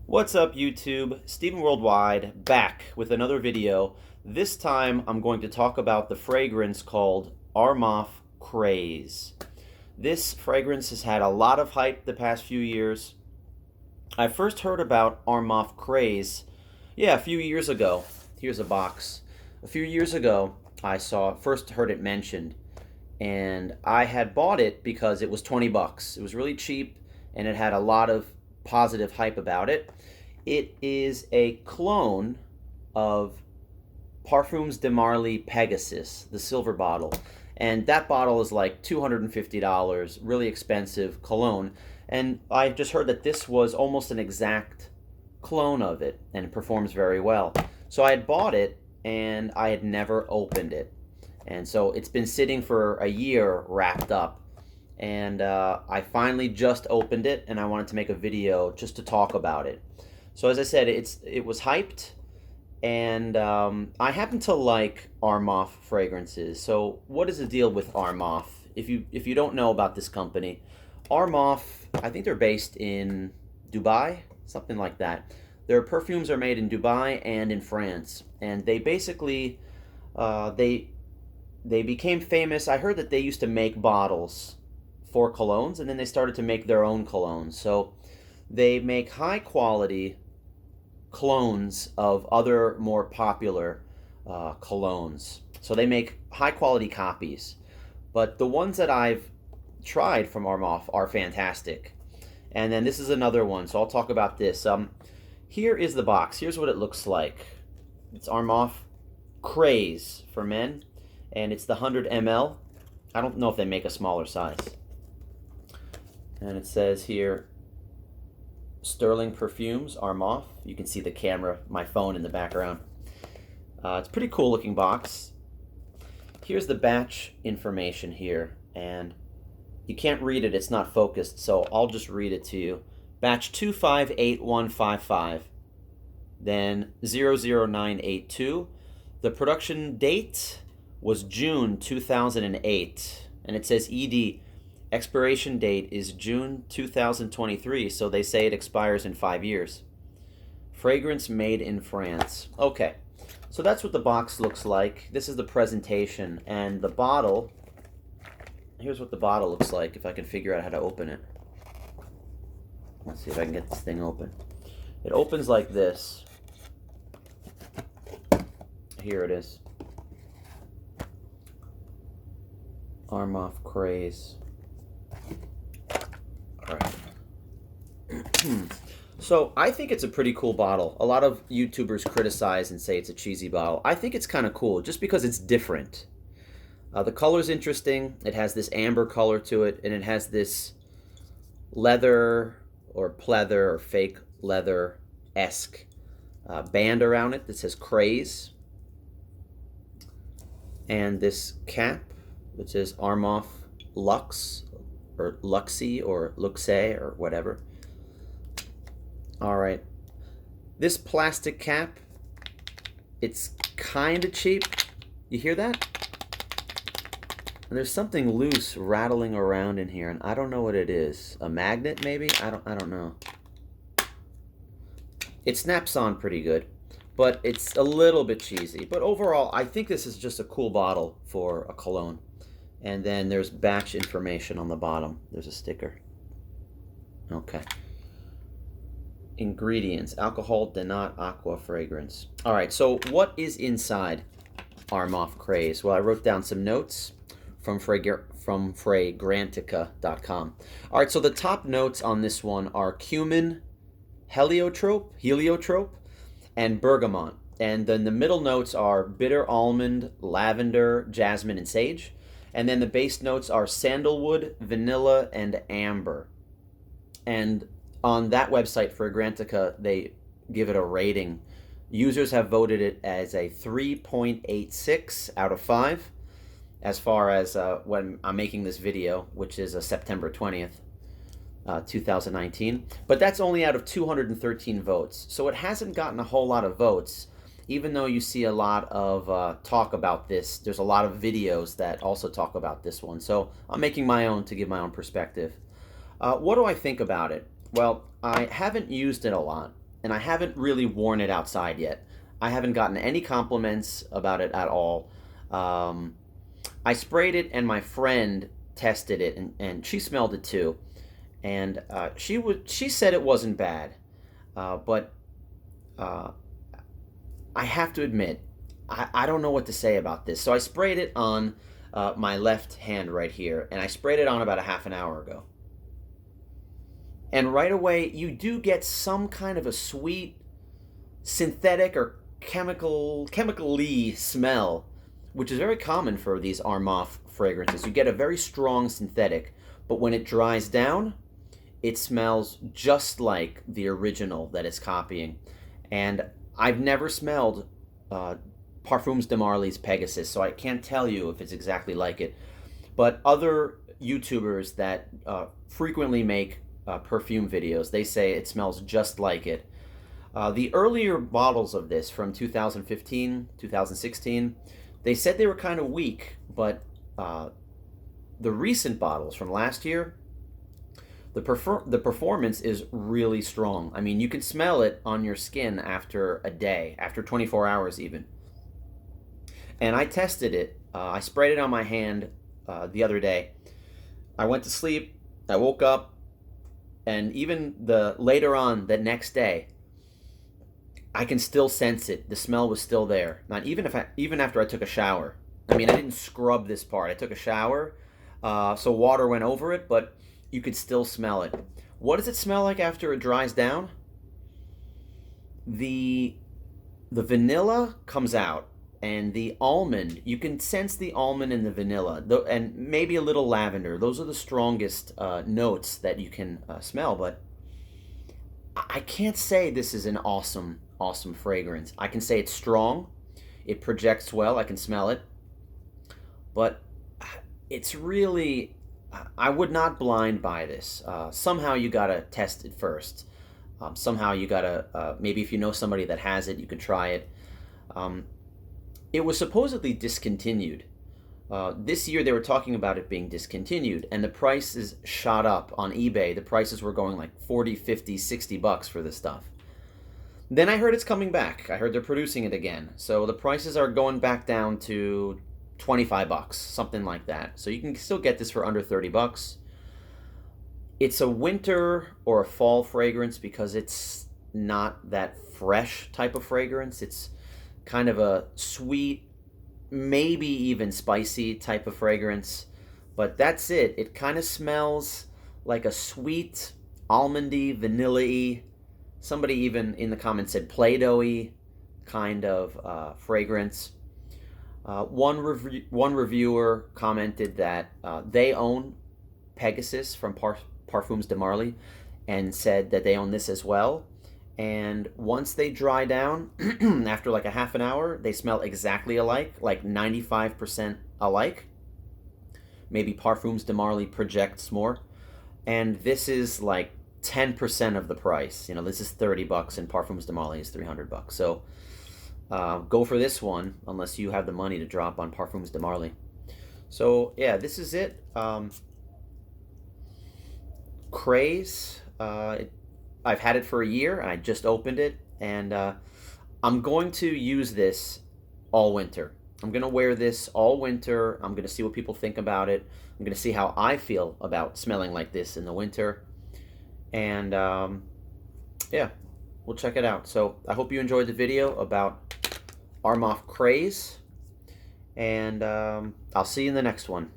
What's up, YouTube? StephenWorldwide back with another video. This time I'm going to talk about the fragrance called Armaf Craze. This fragrance has had a lot of hype the past few years. I first heard about Armaf Craze, a few years ago. Here's a box. A few years ago I first heard it mentioned, and I had bought it because it was 20 bucks. It was really cheap and it had a lot of positive hype about it. It is a clone of Parfums de Marly Pegasus, the silver bottle. And that bottle is like $250, really expensive cologne. And I just heard that this was almost an exact clone of it, and it performs very well. So I had bought it, and I had never opened it. And so it's been sitting for a year wrapped up. And I finally just opened it, and I wanted to make a video just to talk about it. So as I said, it was hyped, and I happen to like Armaf fragrances. So what is the deal with Armaf? If you don't know about this company, Armaf, I think they're based in Dubai, something like that. Their perfumes are made in Dubai and in France, and they basically they became famous. I heard that they used to make bottles for colognes, and then they started to make their own colognes. So they make high quality clones of other more popular colognes. So they make high quality copies. But the ones that I've tried from Armaf are fantastic. And then this is another one, so I'll talk about this. Here is the box. Here's what it looks like. It's Armaf Craze for Men, and it's the 100 ml. I don't know if they make a smaller size. And it says here, Sterling Perfumes, Armaf. You can see the camera, my phone in the background. It's a pretty cool looking box. Here's the batch information here, and you can't read it, it's not focused, so I'll just read it to you. Batch 258155, then 00982. The production date was June 2008, and it says ED. Expiration date is June 2023, so they say it expires in 5 years. Fragrance made in France. Okay, so that's what the box looks like. This is the presentation, and the bottle, here's what the bottle looks like, if I can figure out how to open it. Let's see if I can get this thing open. It opens like this. Here it is. Armaf Craze. So I think it's a pretty cool bottle. A lot of YouTubers criticize and say it's a cheesy bottle. I think it's kind of cool just because it's different. The color's interesting. It has this amber color to it, and it has this leather or pleather or fake leather-esque band around it that says Craze. And this cap, which says Armaf Luxe, or Luxie, or Luxe, or whatever. All right. This plastic cap, it's kind of cheap. You hear that? And there's something loose rattling around in here, and I don't know what it is. A magnet, maybe? I don't know. It snaps on pretty good, but it's a little bit cheesy. But overall, I think this is just a cool bottle for a cologne. And then there's batch information on the bottom. There's a sticker. Okay. Ingredients: alcohol, denat, aqua, fragrance. All right, so what is inside Armaf Craze? Well, I wrote down some notes from Fragrantica.com. All right, so the top notes on this one are cumin, heliotrope, and bergamot. And then the middle notes are bitter almond, lavender, jasmine, and sage. And then the base notes are sandalwood, vanilla, and amber. And on that website, Fragrantica, they give it a rating. Users have voted it as a 3.86 out of 5 as far as when I'm making this video, which is September 20th, 2019. But that's only out of 213 votes. So it hasn't gotten a whole lot of votes. Even though you see a lot of talk about this, there's a lot of videos that also talk about this one. So I'm making my own to give my own perspective. What do I think about it? Well, I haven't used it a lot. and I haven't really worn it outside yet. I haven't gotten any compliments about it at all. I sprayed it, and my friend tested it, and she smelled it too, and she said it wasn't bad, but uh, I have to admit, I don't know what to say about this. So I sprayed it on my left hand right here, and I sprayed it on about a half an hour ago. And right away, you do get some kind of a sweet synthetic or chemically smell, which is very common for these Armaf fragrances. You get a very strong synthetic, but when it dries down, it smells just like the original that it's copying. And I've never smelled Parfums de Marly's Pegasus, so I can't tell you if it's exactly like it. But other YouTubers that frequently make perfume videos, they say it smells just like it. The earlier bottles of this from 2015, 2016, they said they were kind of weak, but the recent bottles from last year, the performance is really strong. I mean, you can smell it on your skin after a day, after 24 hours even. And I tested it. I sprayed it on my hand the other day. I went to sleep. I woke up, and even later on the next day, I can still sense it. The smell was still there. Not even after I took a shower. I mean, I didn't scrub this part. I took a shower, so water went over it, but you could still smell it. What does it smell like after it dries down? The vanilla comes out, and the almond, you can sense the almond and the vanilla, and maybe a little lavender. Those are the strongest notes that you can smell, but I can't say this is an awesome fragrance. I can say it's strong, it projects well, I can smell it, but it's really, I would not blind buy this. Somehow you gotta test it first. Somehow you gotta, maybe if you know somebody that has it, you can try it. It was supposedly discontinued. This year they were talking about it being discontinued, and the prices shot up on eBay. The prices were going like 40, 50, 60 bucks for this stuff. Then I heard it's coming back. I heard they're producing it again. So the prices are going back down to 25 bucks, something like that. So you can still get this for under 30 bucks. It's a winter or a fall fragrance because it's not that fresh type of fragrance. It's kind of a sweet, maybe even spicy type of fragrance. But that's it. It kind of smells like a sweet, almondy, vanilla-y. Somebody even in the comments said Play-Doh-y kind of fragrance. One reviewer commented that they own Pegasus from Parfums de Marly and said that they own this as well. And once they dry down, after like a half an hour, they smell exactly alike, like 95% alike. Maybe Parfums de Marly projects more. And this is like 10% of the price. You know, this is 30 bucks and Parfums de Marly is 300 bucks. So go for this one unless you have the money to drop on Parfums de Marly. So yeah, this is it. Craze. I've had it for a year and I just opened it, and I'm going to use this all winter. I'm going to wear this all winter. I'm going to see what people think about it. I'm going to see how I feel about smelling like this in the winter. And yeah, we'll check it out. So I hope you enjoyed the video about Armaf Craze, and I'll see you in the next one.